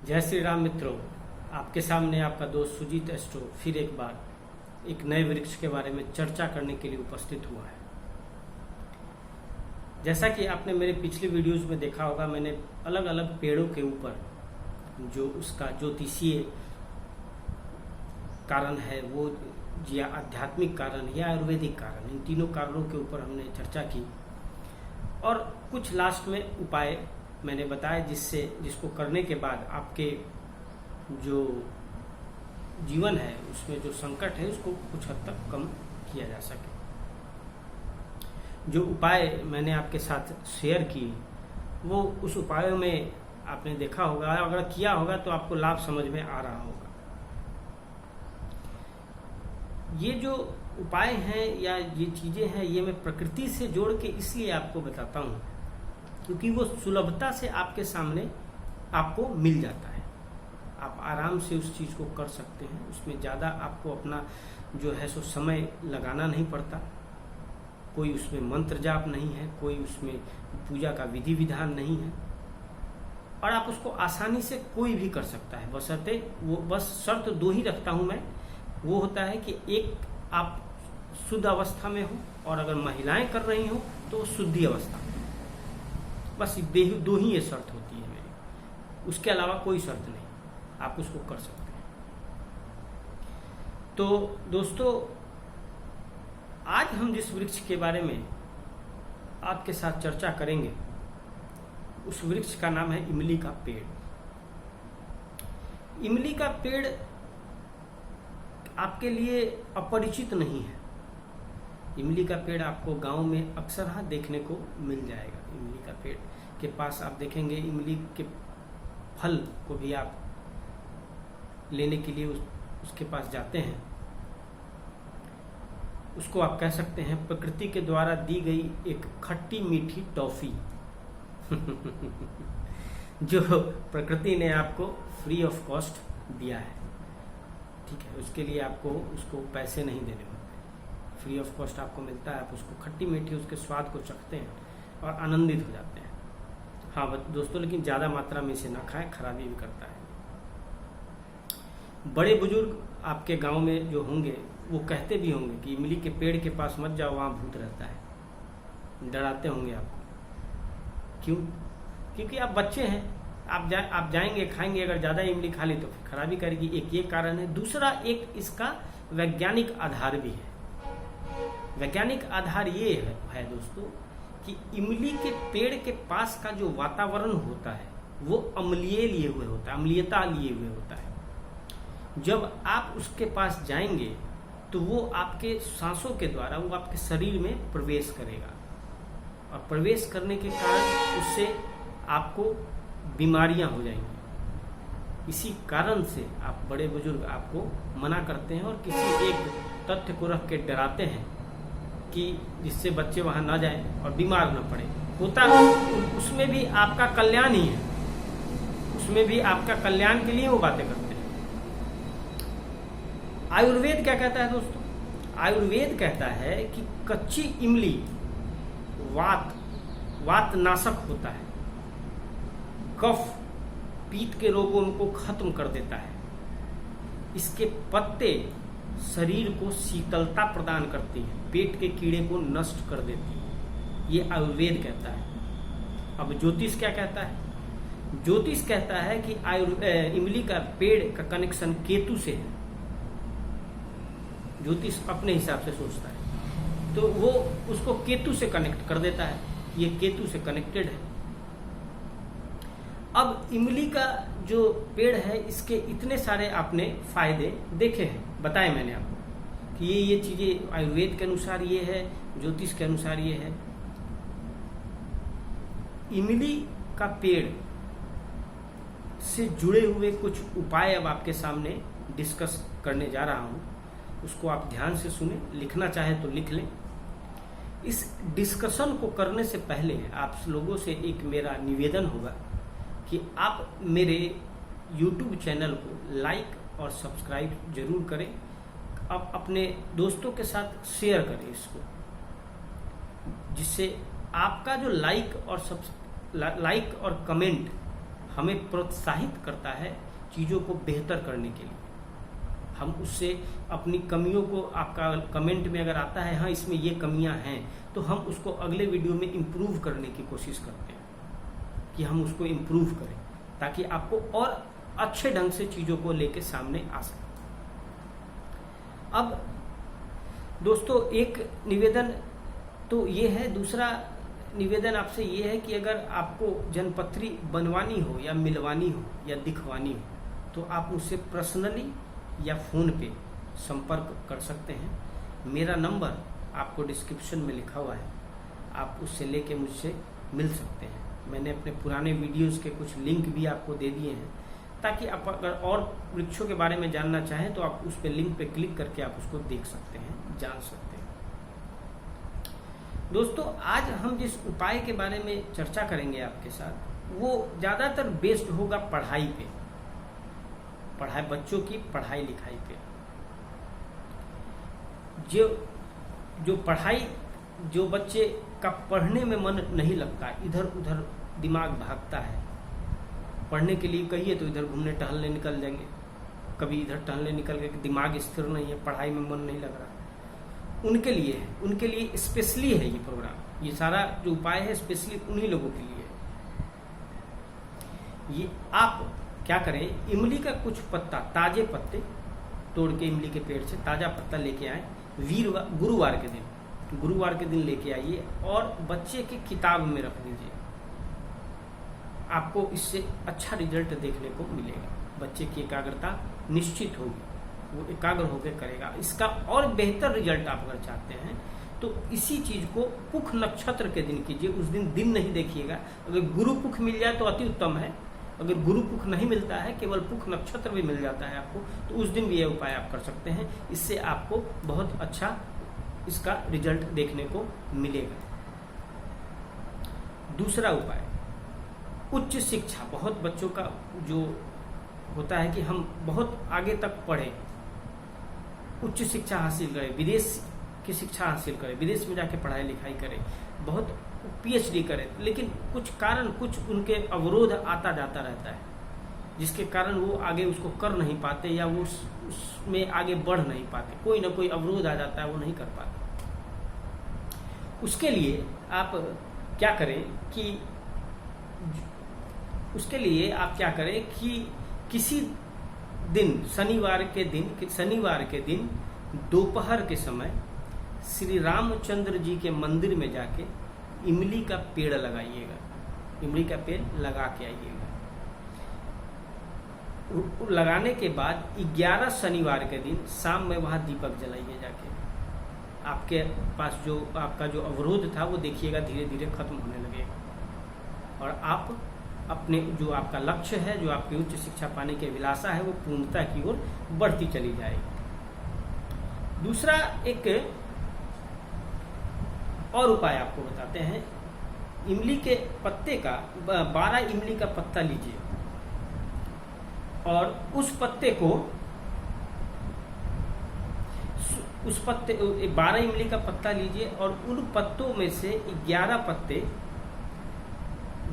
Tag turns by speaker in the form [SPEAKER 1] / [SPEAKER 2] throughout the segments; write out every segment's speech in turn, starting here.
[SPEAKER 1] जय श्री राम मित्रों, आपके सामने आपका दोस्त सुजीत एस्ट्रो फिर एक बार एक नए वृक्ष के बारे में चर्चा करने के लिए उपस्थित हुआ है। जैसा कि आपने मेरे पिछले वीडियोस में देखा होगा, मैंने अलग अलग पेड़ों के ऊपर जो उसका ज्योतिषीय कारण है, वो या आध्यात्मिक कारण या आयुर्वेदिक कारण, इन तीनों कारणों के ऊपर हमने चर्चा की और कुछ लास्ट में उपाय मैंने बताया जिसको करने के बाद आपके जो जीवन है उसमें जो संकट है उसको कुछ हद तक कम किया जा सके। जो उपाय मैंने आपके साथ शेयर किए वो उस उपायों में आपने देखा होगा, अगर किया होगा तो आपको लाभ समझ में आ रहा होगा। ये जो उपाय हैं या ये चीज़ें हैं, ये मैं प्रकृति से जोड़ के इसलिए आपको बताता हूँ क्योंकि वो सुलभता से आपके सामने आपको मिल जाता है। आप आराम से उस चीज़ को कर सकते हैं, उसमें ज़्यादा आपको अपना जो है सो समय लगाना नहीं पड़ता। कोई उसमें मंत्र जाप नहीं है, कोई उसमें पूजा का विधि विधान नहीं है और आप उसको आसानी से कोई भी कर सकता है। बशर्ते वो बस शर्त दो ही रखता हूँ मैं, वो होता है कि एक आप शुद्ध अवस्था में हो और अगर महिलाएं कर रही हो तो शुद्धि अवस्था में। बस दो ही ये शर्त होती है मेरी, उसके अलावा कोई शर्त नहीं, आप उसको कर सकते हैं। तो दोस्तों, आज हम जिस वृक्ष के बारे में आपके साथ चर्चा करेंगे उस वृक्ष का नाम है इमली का पेड़। इमली का पेड़ आपके लिए अपरिचित नहीं है। इमली का पेड़ आपको गांव में अक्सर देखने को मिल जाएगा। इमली का पेड़ के पास आप देखेंगे इमली के फल को भी आप लेने के लिए उसके पास जाते हैं। उसको आप कह सकते हैं प्रकृति के द्वारा दी गई एक खट्टी मीठी टॉफी जो प्रकृति ने आपको फ्री ऑफ कॉस्ट दिया है। ठीक है, उसके लिए आपको उसको पैसे नहीं देने होते, फ्री ऑफ कॉस्ट आपको मिलता है। आप उसको खट्टी मीठी उसके स्वाद को चखते हैं और आनंदित हो जाते हैं। हाँ दोस्तों, लेकिन ज़्यादा मात्रा में इसे ना खाएं, खराबी भी करता है। बड़े बुजुर्ग आपके गांव में जो होंगे वो कहते भी होंगे कि इमली के पेड़ के पास मत जाओ, वहाँ भूत रहता है। डराते होंगे आपको। क्यों? क्योंकि आप बच्चे हैं, आप जाएंगे, खाएंगे, अगर ज़्यादा इमली खा ली तो फिर खराबी करेगी। एक ये कारण है। दूसरा, एक इसका वैज्ञानिक आधार भी है। वैज्ञानिक आधार ये है दोस्तों कि इमली के पेड़ के पास का जो वातावरण होता है वो अम्लीय लिए हुए होता है, अम्लीयता लिए हुए होता है। जब आप उसके पास जाएंगे तो वो आपके सांसों के द्वारा वो आपके शरीर में प्रवेश करेगा और प्रवेश करने के कारण उससे आपको बीमारियां हो जाएंगी। इसी कारण से आप बड़े बुजुर्ग आपको मना करते हैं और किसी एक तथ्य को रख के डराते हैं कि जिससे बच्चे वहां ना जाएं और बीमार न पड़े। होता उसमें भी आपका कल्याण ही है, उसमें भी आपका कल्याण के लिए वो बातें करते हैं। आयुर्वेद क्या कहता है दोस्तों? आयुर्वेद कहता है कि कच्ची इमली वात नाशक होता है, कफ पीत के रोगों को खत्म कर देता है। इसके पत्ते शरीर को शीतलता प्रदान करती हैं, पेट के कीड़े को नष्ट कर देती हैं। ये आयुर्वेद कहता है। अब ज्योतिष क्या कहता है? ज्योतिष कहता है कि इमली का पेड़ का कनेक्शन केतु से है। ज्योतिष अपने हिसाब से सोचता है तो वो उसको केतु से कनेक्ट कर देता है, ये केतु से कनेक्टेड है। अब इमली का जो पेड़ है इसके इतने सारे आपने फायदे देखे हैं, बताए मैंने आपको कि ये चीजें आयुर्वेद के अनुसार ये है, ज्योतिष के अनुसार ये है। इमली का पेड़ से जुड़े हुए कुछ उपाय अब आपके सामने डिस्कस करने जा रहा हूं, उसको आप ध्यान से सुने, लिखना चाहे तो लिख लें। इस डिस्कशन को करने से पहले आप लोगों से एक मेरा निवेदन होगा कि आप मेरे YouTube चैनल को लाइक और सब्सक्राइब जरूर करें। आप अपने दोस्तों के साथ शेयर करें इसको, जिससे आपका जो लाइक और कमेंट हमें प्रोत्साहित करता है चीज़ों को बेहतर करने के लिए। हम उससे अपनी कमियों को, आपका कमेंट में अगर आता है हाँ इसमें ये कमियां हैं, तो हम उसको अगले वीडियो में इम्प्रूव करने की कोशिश करते हैं कि हम उसको इम्प्रूव करें, ताकि आपको और अच्छे ढंग से चीज़ों को लेके सामने आ सके। अब दोस्तों एक निवेदन तो ये है, दूसरा निवेदन आपसे ये है कि अगर आपको जनपत्री बनवानी हो या मिलवानी हो या दिखवानी हो, तो आप मुझसे पर्सनली या फ़ोन पे संपर्क कर सकते हैं। मेरा नंबर आपको डिस्क्रिप्शन में लिखा हुआ है, आप उससे लेके मुझसे मिल सकते हैं। मैंने अपने पुराने वीडियोस के कुछ लिंक भी आपको दे दिए हैं, ताकि आप अगर और वृक्षों के बारे में जानना चाहें तो आप उस पे लिंक पे क्लिक करके आप उसको देख सकते हैं, जान सकते हैं। दोस्तों आज हम जिस उपाय के बारे में चर्चा करेंगे आपके साथ, वो ज़्यादातर बेस्ड होगा पढ़ाई पे, बच्चों की पढ़ाई लिखाई पे। जो बच्चे का पढ़ने में मन नहीं लगता, इधर उधर दिमाग भागता है, पढ़ने के लिए कहिए तो इधर घूमने टहलने निकल जाएंगे, कभी इधर टहलने निकल गए, दिमाग स्थिर नहीं है, पढ़ाई में मन नहीं लग रहा, उनके लिए स्पेशली है ये प्रोग्राम। ये सारा जो उपाय है स्पेशली उन्हीं लोगों के लिए है। ये आप क्या करें, इमली का कुछ पत्ता, ताजे पत्ते तोड़ के इमली के पेड़ से ताजा पत्ता लेके आए, गुरुवार के दिन लेके आइए और बच्चे के किताब में रख दीजिए। आपको इससे अच्छा रिजल्ट देखने को मिलेगा। बच्चे की एकाग्रता निश्चित होगी, वो एकाग्र होकर करेगा। इसका और बेहतर रिजल्ट आप अगर चाहते हैं तो इसी चीज को पुख नक्षत्र के दिन कीजिए। उस दिन नहीं देखिएगा, अगर गुरु पुख मिल जाए तो अति उत्तम है, अगर गुरु पुख नहीं मिलता है, केवल पुख नक्षत्र भी मिल जाता है आपको, तो उस दिन भी यह उपाय आप कर सकते हैं। इससे आपको बहुत अच्छा इसका रिजल्ट देखने को मिलेगा। दूसरा उपाय, उच्च शिक्षा। बहुत बच्चों का जो होता है कि हम बहुत आगे तक पढ़ें, उच्च शिक्षा हासिल करें, विदेश की शिक्षा हासिल करें, विदेश में जाके पढ़ाई लिखाई करें, बहुत पीएचडी करें, लेकिन कुछ उनके अवरोध आता जाता रहता है, जिसके कारण वो आगे उसको कर नहीं पाते या वो उसमें आगे बढ़ नहीं पाते। कोई ना कोई अवरोध आ जाता है, वो नहीं कर पाते। उसके लिए आप क्या करें कि किसी दिन शनिवार के दिन दोपहर के समय श्री रामचंद्र जी के मंदिर में जाके इमली का पेड़ लगाइएगा, इमली का पेड़ लगा के आइएगा। लगाने के बाद 11 शनिवार के दिन शाम में वहां दीपक जलाइए जाके। आपके पास जो आपका जो अवरोध था वो देखिएगा धीरे धीरे खत्म होने लगेगा, और आप अपने जो आपका लक्ष्य है, जो आपकी उच्च शिक्षा पाने की अभिलाषा है, वो पूर्णता की ओर बढ़ती चली जाएगी। दूसरा एक और उपाय आपको बताते हैं। इमली के पत्ते का 12 इमली का पत्ता लीजिए और उस पत्ते को 12 इमली का पत्ता लीजिए और उन पत्तों में से 11 पत्ते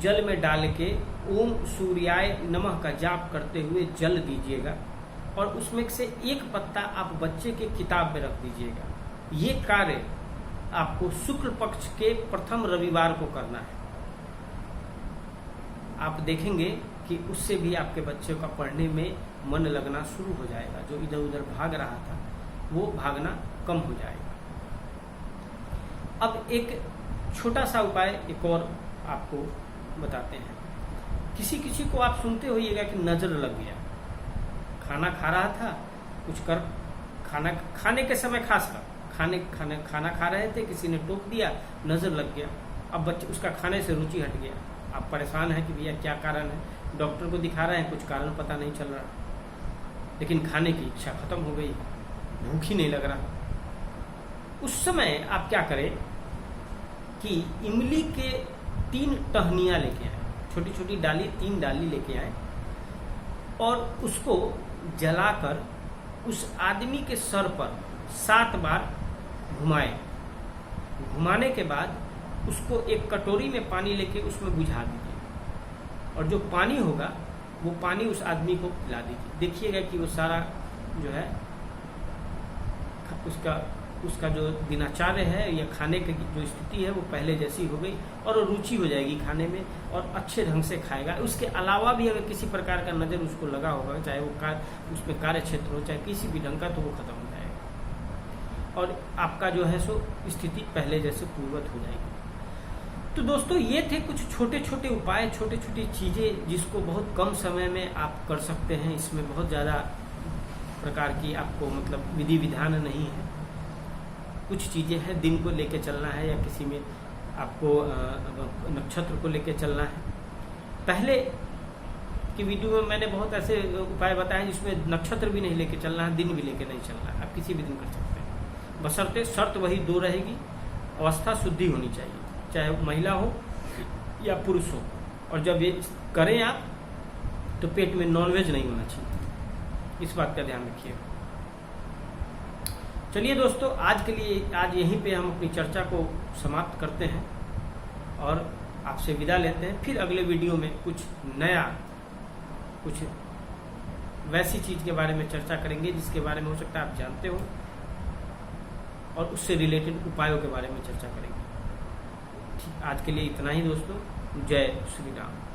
[SPEAKER 1] जल में डाल के ओम सूर्याय नमः का जाप करते हुए जल दीजिएगा, और उसमें से एक पत्ता आप बच्चे के किताब में रख दीजिएगा। ये कार्य आपको शुक्ल पक्ष के प्रथम रविवार को करना है। आप देखेंगे कि उससे भी आपके बच्चे का पढ़ने में मन लगना शुरू हो जाएगा। जो इधर उधर भाग रहा था वो भागना कम हो जाएगा। अब एक छोटा सा उपाय एक और आपको बताते हैं। किसी को आप सुनते होइएगा कि नजर लग गया, खाना खा रहा था, कुछ कर खाने के समय खासकर खाना खा रहे थे, किसी ने टोक दिया, नजर लग गया। अब बच्चे उसका खाने से रुचि हट गया। आप परेशान हैं कि भैया क्या कारण है, डॉक्टर को दिखा रहे हैं, कुछ कारण पता नहीं चल रहा, लेकिन खाने की इच्छा खत्म हो गई, भूख ही नहीं लग रहा। उस समय आप क्या करें कि इमली के 3 टहनियाँ लेके आए, छोटी छोटी डाली, 3 डाली लेके आए, और उसको जलाकर उस आदमी के सर पर 7 बार घुमाएं। घुमाने के बाद उसको एक कटोरी में पानी लेके उसमें बुझा दीजिए और जो पानी होगा वो पानी उस आदमी को पिला दीजिए। देखिएगा कि वो सारा जो है उसका जो दिनचर्या है या खाने की जो स्थिति है वो पहले जैसी हो गई और वो रुचि हो जाएगी खाने में और अच्छे ढंग से खाएगा। उसके अलावा भी अगर किसी प्रकार का नज़र उसको लगा होगा, चाहे वो उसमें कार्य क्षेत्र हो चाहे किसी भी ढंग का, तो वो खत्म हो जाएगा और आपका जो है सो स्थिति पहले जैसे पूर्ववत हो जाएगी। तो दोस्तों ये थे कुछ छोटे छोटे उपाय, छोटी छोटी चीज़ें जिसको बहुत कम समय में आप कर सकते हैं। इसमें बहुत ज़्यादा प्रकार की आपको मतलब विधि विधान नहीं है। कुछ चीज़ें हैं, दिन को लेके चलना है या किसी में आपको नक्षत्र को लेके चलना है। पहले की वीडियो में मैंने बहुत ऐसे उपाय बताए जिसमें नक्षत्र भी नहीं लेके चलना है, दिन भी लेके नहीं चलना है, आप किसी भी दिन कर सकते हैं, बशर्ते शर्त वही 2 रहेगी, अवस्था शुद्धि होनी चाहिए, चाहे महिला हो या पुरुष हो। और जब ये करें आप तो पेट में नॉनवेज नहीं होना चाहिए, इस बात का ध्यान रखिएगा। चलिए दोस्तों, आज के लिए आज यहीं पे हम अपनी चर्चा को समाप्त करते हैं और आपसे विदा लेते हैं। फिर अगले वीडियो में कुछ नया, कुछ वैसी चीज़ के बारे में चर्चा करेंगे जिसके बारे में हो सकता है आप जानते हो, और उससे रिलेटेड उपायों के बारे में चर्चा करेंगे। आज के लिए इतना ही दोस्तों। जय श्री राम।